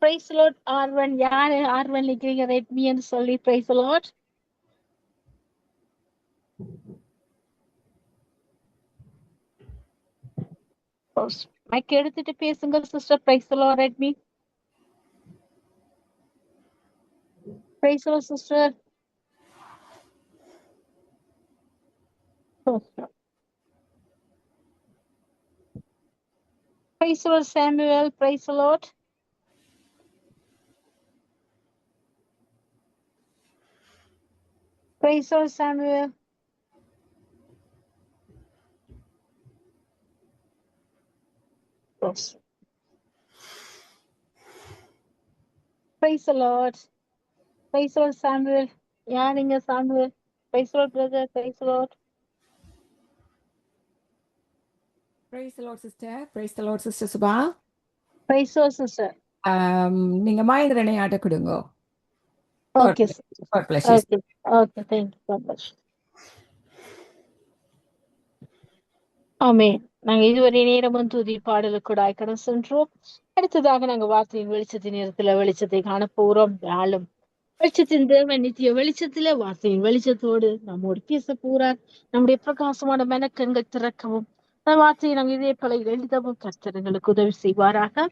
Praise the Lord. R1 யாரு R1 இருக்கிறீங்க ரெட்மின்னு சொல்லி praise the Lord. மைக் எடுத்துட்டு பேசுங்க sister. praise the Lord Redmi. praise the Lord sister. praise the Lord Samuel. praise the Lord. praise the Lord Samuel. praise the Lord. praise the Lord Samuel. யாருங்க Samuel? praise the Lord brother. praise the Lord. Praise the Lord sister. Praise the Lord sister Subha. praise the Lord sister. நீங்க மகேந்திரனை ஆட்ட கொடுங்க. Okay. God bless you. Okay. Okay. Thank you. God bless you. ஆமென். நாங்க இதுவரை நேரமும் துதி பாடலுக்கூட கடந்து சென்றோம். அடுத்ததாக நாங்க வார்த்தையின் வெளிச்சத்தின் நேரத்துல வெளிச்சத்தை காணப்போகிறோம். நாளும் வெளிச்சத்தின் தேவன் நித்திய வெளிச்சத்துல வார்த்தையின் வெளிச்சத்தோடு நம்மோடு பேச போறார். நம்முடைய பிரகாசமான மெனக்கண்கள் திறக்கவும் அந்த வார்த்தையை நாங்க இதே போல எழுதவும் கர்த்தர்களுக்கு உதவி செய்வாராக.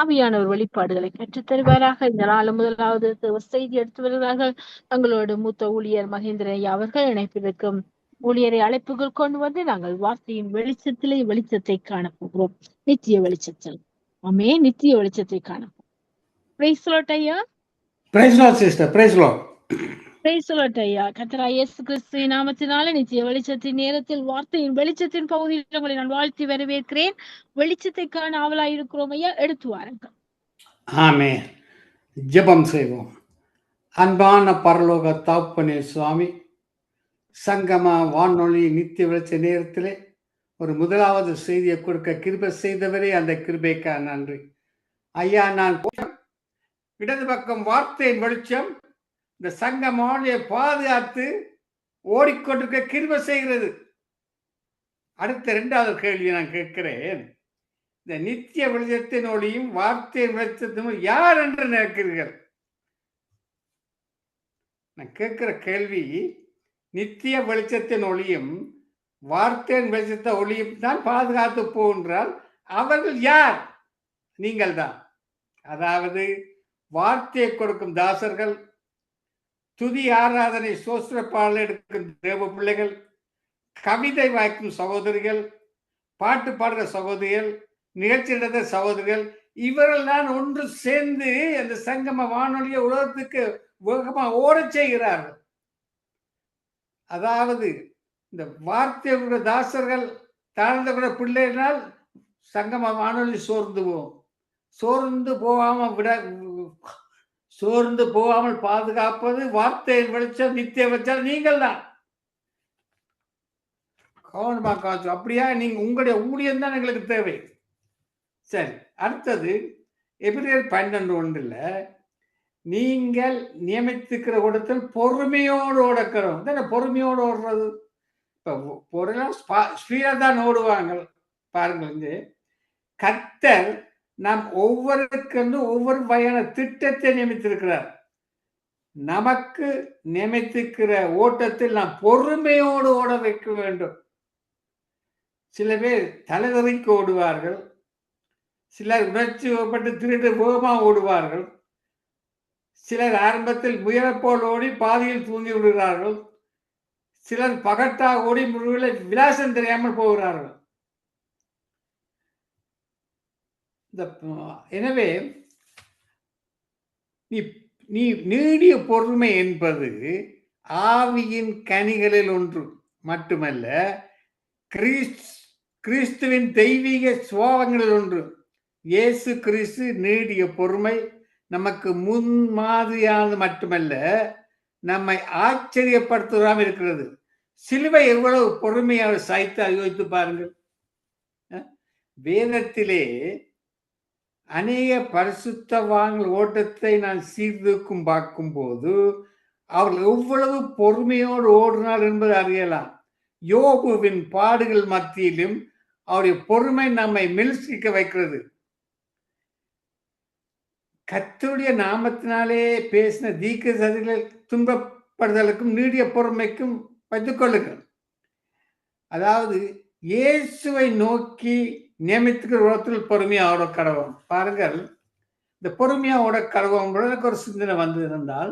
அவையானவர் வெளிப்பாடுகளை கற்றுத் தருவாராக. இந்த நாள் முதலாவது செய்தி எடுத்து வருகிறார்கள். தங்களோட மூத்த ஊழியர் மகேந்திர ஐயா அவர்கள் இணைப்பிற்கும் ஊழியரை அழைப்புகள் கொண்டு வந்து நாங்கள் வார்த்தையின் வெளிச்சத்திலே வெளிச்சத்தை காணப்போகிறோம். நித்திய வெளிச்சத்தில் நித்திய வெளிச்சத்தை காணப்போம். பிரைஸ் லார்ட் ஐயா. Praise Lord sister. Praise Lord. Praise Lord ஐயா. கர்த்தராகிய இயேசு கிறிஸ்துவின் நாமத்தினால நித்திய வெளிச்சத்தின் நேரத்தில் வார்த்தையின் வெளிச்சத்தின் பகுதியில் உங்களை நான் வாழ்த்தி வரவேற்கிறேன். வெளிச்சத்தை காண ஆவலாயிருக்கிறோம் ஐயா. எடுத்து வாருங்கள். ஆமென். ஜெபம் செய்வோம். அன்பான பரலோக தகப்பனே சுவாமி, சங்கமா வானொலி நித்திய வெளிச்ச நேரத்திலே ஒரு முதலாவது செய்தியை கொடுக்க கிருபை செய்தவரே, அந்த கிருபைக்கா நன்றி ஐயா. நான் இடது பக்கம் வார்த்தையின் வெளிச்சம் இந்த சங்கமானியை பாதுகாத்து ஓடிக்கொண்டிருக்க கிருபை செய்கிறது. அடுத்த இரண்டாவது கேள்வியை நான் கேட்கிறேன். இந்த நித்திய வெளிச்சத்தின் ஒளியும் வார்த்தையின் வெளிச்சத்தின் யார் என்று நினைக்கிறீர்கள்? நான் கேட்கிற கேள்வி, நித்திய வெளிச்சத்தின் ஒளியும் வார்த்தையின் வெளிச்சத்த ஒளியும் தான் பாதுகாத்து போகின்றால் அவர்கள் யார்? நீங்கள் தான். அதாவது வார்த்தையை கொடுக்கும் தாசர்கள், துதி ஆராதனை சோஸ்திர பாடல் எடுக்கும் தேவ பிள்ளைகள், கவிதை வாய்க்கும் சகோதரிகள், பாட்டு பாடுற சகோதரிகள், நிகழ்ச்சி நடந்த சகோதரிகள், இவர்கள் தான் ஒன்று சேர்ந்து அந்த சங்கம வானொலியை உலகத்துக்கு வேகமா ஓடச் செய்கிறார்கள். அதாவது இந்த வார்த்தையுடைய தாசர்கள் தாழ்ந்த கூட பிள்ளைகளால் சங்கம வானொலி சோர்ந்து போகாமல் பாதுகாப்பது வார்த்தையின் வெளிச்சம் நித்திய வெளிச்சம் நீங்கள் தான். கவனமா காச்சு. அப்படியா? நீங்க உங்களுடைய ஊழியம் தான் எங்களுக்கு தேவை. சரி, அடுத்தது எபிரேயர் 12:1 நீங்கள் நியமித்திருக்கிற இடத்தில் பொறுமையோடு ஓடக்கிறோம். பொறுமையோடு ஓடுறது இப்ப பொருளாம் ஸ்பீடா தான் ஓடுவாங்க. பாருங்க, கர்த்தர் நாம் ஒவ்வொருக்கென்று ஒவ்வொரு வகையான திட்டத்தை நியமித்திருக்கிறார். நமக்கு நியமித்திருக்கிற ஓட்டத்தில் நாம் பொறுமையோடு ஓட வைக்க வேண்டும். சில பேர் தலைவரிக்கு ஓடுவார்கள், சிலர் உணர்ச்சி பட்டு திருட்டு வேகமா ஓடுவார்கள், சிலர் ஆரம்பத்தில் முயலப்போல் ஓடி பாதியில் தூங்கி விடுகிறார்கள், சிலர் பகட்டாக ஓடி முழுவதும் விலாசம் தெரியாமல் போகிறார்கள். எனவே நீ நீடிய பொறுமை என்பது ஆவியின் கனிகளில் ஒன்று மட்டுமல்ல, கிறிஸ்துவின் தெய்வீக சுபாவங்களில் ஒன்று. இயேசு கிறிஸ்து நீடிய பொறுமை நமக்கு முன்மாதிரியானது மட்டுமல்ல, நம்மை ஆச்சரியப்படுத்துவதாக இருக்கிறது. சிலுவை எவ்வளவு பொறுமையாக சாய்த்து யோசித்து பாருங்கள். வேதத்திலே அநேக பரிசுத்தவான்கள் ஓட்டத்தை நான் சீர்தூக்கும் பார்க்கும் போது அவர்கள் எவ்வளவு பொறுமையோடு ஓடினார் என்பது அறியலாம். யோபுவின் பாடுகள் மத்தியிலும் அவருடைய பொறுமை நம்மை மெல்சிக்க வைக்கிறது. கர்த்தருடைய நாமத்தினாலே பேசின தீர்க்கதரிசிகளை துன்பப்படுதலுக்கும் நீடிய பொறுமைக்கும் வைத்துக் கொள்ளுங்கள். அதாவது இயேசுவை நோக்கி நியமித்துக்கிற உலகத்தில் பொறுமையா ஓட கடவோம். பாருங்கள், இந்த பொறுமையா ஓட கடவோம் எனக்கு ஒரு சிந்தனை வந்து இருந்தால்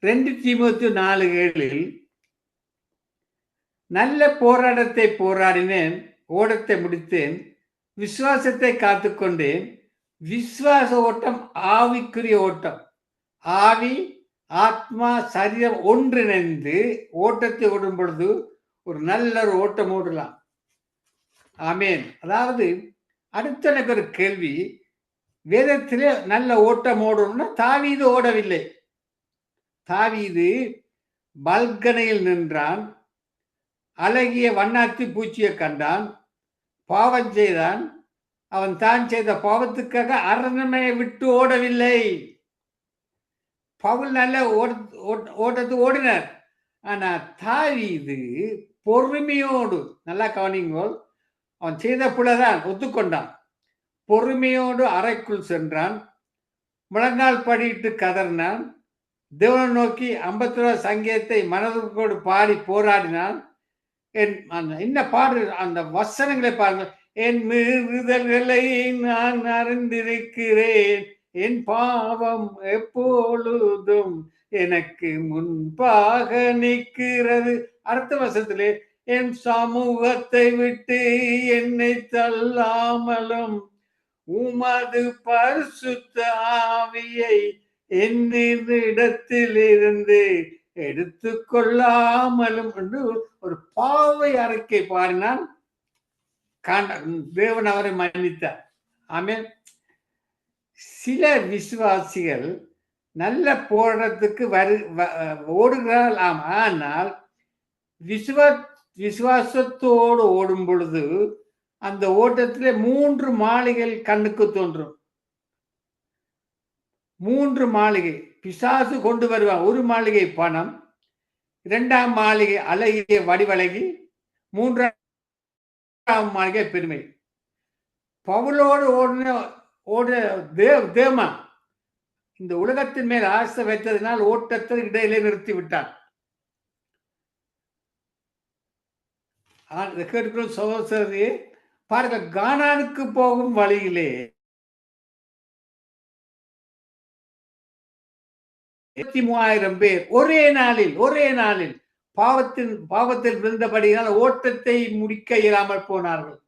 2 தீமோத்தேயு 4:7 நல்ல போராட்டத்தை போராடினேன், ஓட்டத்தை முடித்தேன், விசுவாசத்தை காத்துக்கொண்டேன். விசுவாச ஓட்டம் ஆவிக்குரிய ஓட்டம். ஆவி, ஆத்மா, சரீரம் ஒன்றிணைந்து ஓட்டத்தை ஓடும் பொழுது ஒரு நல்ல ஒரு ஓட்டம் ஓடலாம். ஆமேன். அதாவது அடுத்த எனக்கு ஒரு கேள்வி, வேதத்திலே நல்ல ஓட்டம் ஓடணும்னா தாவீது ஓடவில்லை. தாவீது பல்கனையில் நின்றான், அழகிய வண்ணாத்தி பூச்சியை கண்டான், பாவம் செய்தான். அவன் தான் செய்த பாவத்துக்காக அரண்மனையை விட்டு ஓடவில்லை. பவுல் நல்ல ஓட்டத்து ஓடினார். ஆனா தாவீது பொறுமையோடு, நல்லா கவனிங்கோ, அவன் செய்த பிள்ளைதான் ஒத்துக்கொண்டான். பொறுமையோடு அறைக்குள் சென்றான், முழங்கால் படியிட்டு கதறினான், தேவனை நோக்கி 51 சங்கீதத்தை மனதுக்கோடு பாடி போராடினான். என்ன பாடு, அந்த வசனங்களை பாருங்கள். என் மீறுதல்களை நான் அறிந்திருக்கிறேன், என் பாவம் எப்பொழுதும் எனக்கு முன்பாக நிற்கிறது. அடுத்த வருஷத்திலே என் சமூகத்தை விட்டு என்னை தள்ளாமலும் உமது பரிசுத்த ஆவியை என்னிடத்திலிருந்து எடுத்துக்கொள்ளாமலும் என்று ஒரு பாவை அறிக்கை பாடினான். தேவன் அவரை மன்னித்தார். ஆமென். சில விசுவாசிகள் நல்ல போராட்டத்துக்கு ஓடுகிறார்கள். ஆனால் விசுவாசத்தோடு ஓடும் பொழுது அந்த ஓட்டத்திலே 3 மாளிகைகள் கண்ணுக்கு தோன்றும். 3 மாளிகை பிசாசு கொண்டு வருவான். 1 மாளிகை பணம், 2ஆம் மாளிகை அழகிய வடிவழகி, 3ஆம் மாளிகை பெருமை. பவுலோடு ஓட தேமா இந்த உலகத்தின் மேல் ஆசை வைத்ததினால் ஓட்டத்தை இடையிலே நிறுத்தி விட்டான். கேட்கிற சகோதரரே பாருங்கள், கானானுக்கு போகும் வழியிலே 23,000 பேர் ஒரே நாளில் பாவத்தில் விழுந்தபடியால் ஓட்டத்தை முடிக்க இயலாமல் போனார்கள்.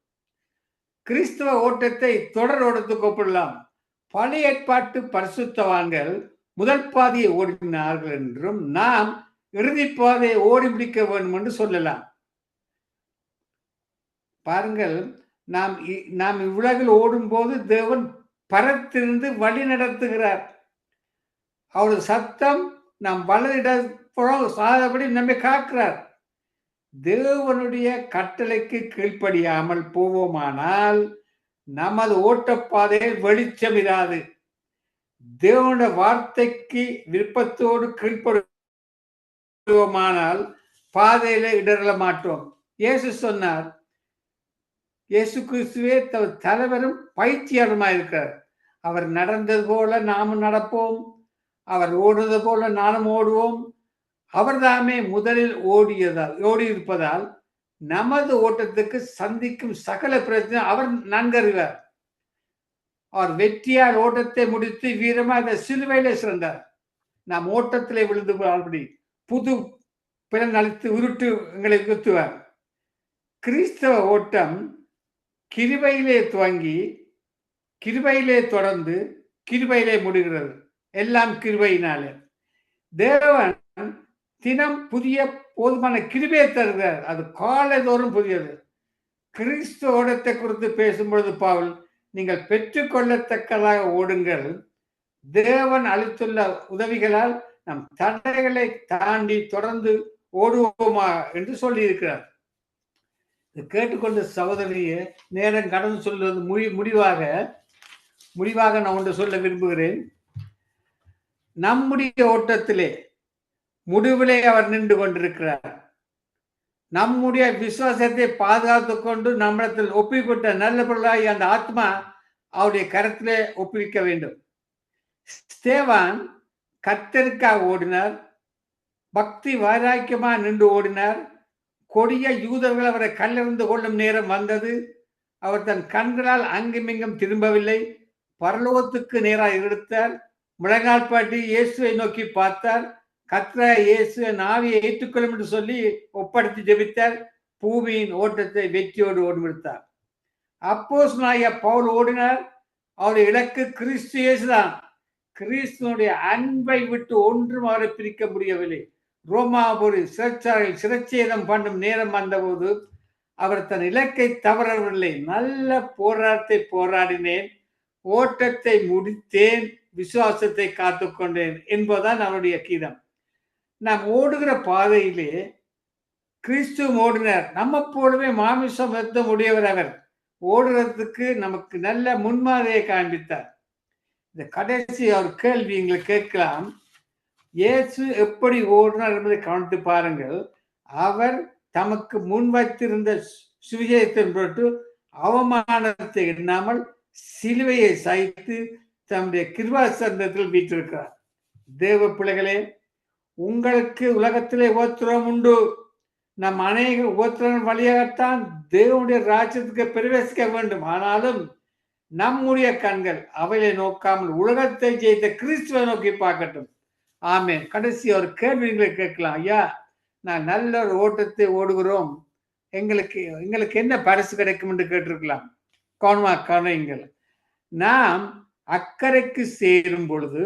கிறிஸ்தவ ஓட்டத்தை தொடர் ஓட்டத்துக்கு ஒப்பிடலாம். பழைய ஏற்பாட்டு பரிசுத்தவான்கள் முதல் பாதையை ஓடினார்கள் என்றும் நாம் இறுதி பாதையை ஓடி முடிக்க வேண்டும் என்று சொல்லலாம். பாருங்கள், நாம் இவ்வுலகில் ஓடும் போது தேவன் பரத்திலிருந்து வழி நடத்துகிறார். அவரது சத்தம் நாம் வலதிடப்புறம் சாதபடி நம்மை காக்கிறார். தேவனுடைய கட்டளைக்கு கீழ்ப்படியாமல் போவோமானால் நமது ஓட்டப்பாதையில் வெளிச்சம் இராது. தேவனுடைய வார்த்தைக்கு விருப்பத்தோடு கீழ்ப்படுவோமானால் பாதையில இடரல மாட்டோம். இயேசு சொன்னார், இயேசு கிறிஸ்துவே தலைவரும் பயிற்சியாளருமா இருக்கிறார். அவர் நடந்தது போல நாமும் நடப்போம், அவர் ஓடுவது போல நானும் ஓடுவோம். அவர் தாமே முதலில் ஓடியிருப்பதால் நமது ஓட்டத்துக்கு சந்திக்கும் சகல பிரச்சனை அவர் நன்கறிவார். அவர் வெற்றியால் ஓட்டத்தை முடித்து வீரமாக சிலுவையிலே சிறந்தார். நாம் ஓட்டத்திலே விழுந்து அப்படி புது பிறன் அளித்து உருட்டு எங்களை குத்துவார். கிறிஸ்தவ ஓட்டம் கிருபையிலே துவங்கி கிருபையிலே தொடர்ந்து கிருபையிலே முடிகிறது. எல்லாம் கிருபையினாலே. தேவன் தினம் புதிய போதுமான கிருபையை தருகிறார். அது காலைதோறும் புதியது. கிறிஸ்து ஓட்டத்தை குறித்து பேசும்பொழுது பவுல், நீங்கள் பெற்றுக்கொள்ளத்தக்கதாக ஓடுங்கள், தேவன் அளித்துள்ள உதவிகளால் நம் தடைகளை தாண்டி தொடர்ந்து ஓடுவோமா என்று சொல்லி இருக்கிறார். கேட்டுக்கொண்ட சகோதரியே, நேரம் கடந்து சொல்வது முடிவாக நான் ஒன்று சொல்ல விரும்புகிறேன். நம்முடைய ஓட்டத்திலே முடிவிலே அவர் நின்று கொண்டிருக்கிறார். நம்முடைய விசுவாசத்தை பாதுகாத்துக் கொண்டு நம்மிடத்தில் ஒப்பிக்கொண்ட நல்ல பொருளாகி அந்த ஆத்மா அவருடைய கரத்திலே ஒப்புவிக்க வேண்டும். ஸ்தேவான் கர்த்தருக்காக ஓடினார். பக்தி வைராக்கியமா நின்று ஓடினார். கொடிய யூதர்கள் அவரை கல்லெறிந்து கொள்ளும் நேரம் வந்தது. அவர் தன் கண்களால் அங்குமிங்கும் திரும்பவில்லை. பரலோகத்துக்கு நேராக எடுத்தார். முழங்கால் பாட்டி இயேசுவை நோக்கி பார்த்தார். கர்த்தராகிய இயேசு என் ஆவியை ஏற்றுக்கொள்ளும் என்று சொல்லி ஒப்படைத்து ஜெபித்தார். பூமியின் ஓட்டத்தை வெற்றியோடு ஓடிவிடுத்தார். அப்போஸ்தலனாகிய பவுல் ஓடினார். அவருடைய இலக்கு கிறிஸ்து இயேசுதான். கிறிஸ்துவனுடைய அன்பை விட்டு ஒன்றும் அவரை பிரிக்க முடியவில்லை. ரோமாபுரி சிறைச்சாலையில் சிரச்சேதம் பண்ணும் நேரம் வந்தபோது அவர் தன் இலக்கை தவறவில்லை. நல்ல போராட்டத்தை போராடினேன், ஓட்டத்தை முடித்தேன், விசுவாசத்தை காத்துக்கொண்டேன் என்பதுதான் அவருடைய கீதம். நாம் ஓடுகிற பாதையிலே கிறிஸ்து ஓடினார். நம்ம போலவே மாமிசம் ரத்தம் உடையவர் அவர். ஓடுறதுக்கு நமக்கு நல்ல முன்மாதிரியை காண்பித்தார். இந்த கடைசி ஒரு கேள்வி எங்களை கேட்கலாம். இயேசு எப்படி ஓடினார் என்பதை கவனித்து பாருங்கள். அவர் தமக்கு முன் வைத்திருந்த சுவிசேஷத்தின் பொருட்டு அவமானத்தை எண்ணாமல் சிலுவையை சகித்து தம்முடைய கிருபாசனத்தில் வீற்றிருக்கிறார். தேவ பிள்ளைகளே, உங்களுக்கு உலகத்திலே உபத்திரவம் உண்டு. நம் அநேக உபத்திரவம் வழியாகத்தான் தேவனுடைய ராஜ்யத்துக்கு பிரவேசிக்க வேண்டும். ஆனாலும் நம்முடைய கண்கள் அவைகளை நோக்காமல் உலகத்தை ஜெயித்த கிறிஸ்துவை நோக்கி பார்க்கட்டும். ஆமென். கடைசி ஒரு கேள்விகளை கேட்கலாம். ஐயா, நான் நல்ல ஒரு ஓட்டத்தை ஓடுகிறோம், எங்களுக்கு என்ன பரிசு கிடைக்கும் என்று கேட்டிருக்கலாம். கவனிங்கள். நாம் அக்கறைக்கு சேரும் பொழுது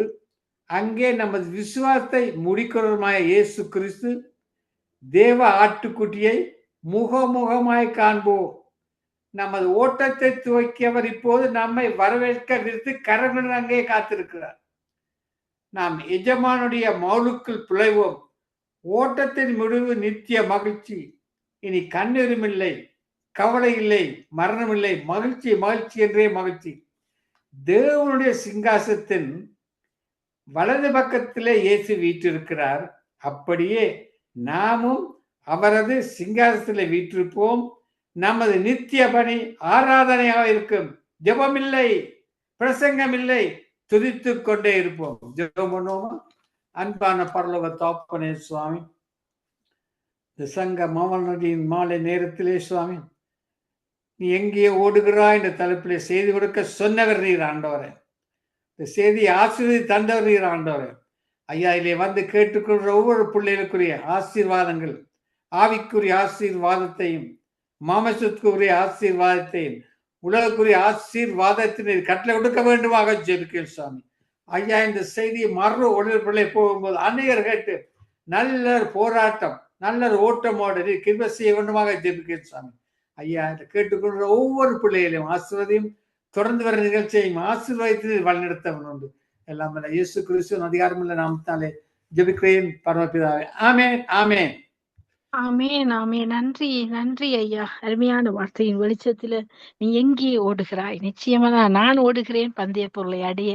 அங்கே நமது விசுவாசத்தை முடிக்கிறவருமாய இயேசு கிறிஸ்து தேவ ஆட்டுக்குட்டியை முகமுகமாய் காண்போம். நமது ஓட்டத்தை துவக்கியவர் இப்போது நம்மை வரவேற்க விருத்து கரங்களுடன் அங்கே காத்திருக்கிறார். நாம் எஜமானுடைய மௌலுக்குள் பிழைவோம். ஓட்டத்தின் முடிவு நித்திய மகிழ்ச்சி. இனி கண்ணீரும் இல்லை, கவலை இல்லை, மரணம் இல்லை, மகிழ்ச்சி மகிழ்ச்சி என்றே மகிழ்ச்சி. தேவனுடைய சிங்காசத்தின் வலது பக்கத்திலே இயேசு வீற்றிருக்கிறார். அப்படியே நாமும் அவரது சிங்காசத்திலே வீற்றிருப்போம். நமது நித்திய பணி ஆராதனையாக இருக்கும். ஜெபம் இல்லை, பிரசங்கம் இல்லை, துதித்து கொண்டே இருப்போம். ஜெபம் பண்ணுவோமா? அன்பான பரலோக தகப்பனே சுவாமி, இந்த சங்க மாமல்நதியின் மாலை நேரத்திலே சுவாமி, நீ எங்கே ஓடுகிறாய் என்ற தலைப்பிலே செய்தி கொடுக்க சொன்னவர் நீர் ஆண்டவரே. இந்த செய்தியை ஆசீர்வதி தந்தவர் நீர் ஆண்டவரே. ஐயா, இதிலே வந்து கேட்டுக்கொள்கிற ஒவ்வொரு பிள்ளைகளுக்குரிய ஆசீர்வாதங்கள், ஆவிக்குரிய ஆசீர்வாதத்தையும் மாமசத்துக்குரிய ஆசீர்வாதத்தையும் உலகக்குரிய ஆசீர்வாதத்தினை கட்டளை கொடுக்க வேண்டுமாக ஜெபிக்கிறேன் சுவாமி. ஐயா, இந்த செய்தியை மறு ஒளிபரப்பிலே போகும்போது அநேகர் கேட்டு நல்ல போராட்டம், நல்ல ஓட்டமோடு கிருபை செய்ய வேண்டுமாக ஜெபிக்கிறேன் சுவாமி. ஐயா, இதை கேட்டுக்கொள்கிற ஒவ்வொரு பிள்ளைகளையும் ஆசீர்வதியும், தொடர்ந்து வர நிகழ்ச்சியையும் ஆசீர்வாதத்தை வழிநடத்தவன் உண்டு. எல்லாம் இயேசு கிறிஸ்துவின் அதிகாரமுள்ள நாமத்தாலே ஜெபிக்கிறேன் பரமபிதாவே. ஆமென், ஆமென். ஆமென், ஆமென். நன்றி, நன்றி ஐயா. அருமையான வார்த்தையின் வெளிச்சத்துல நீ எங்கே ஓடுகிறாய்? நிச்சயமா நான் ஓடுகிறேன் பந்தய பொருளை அடைய.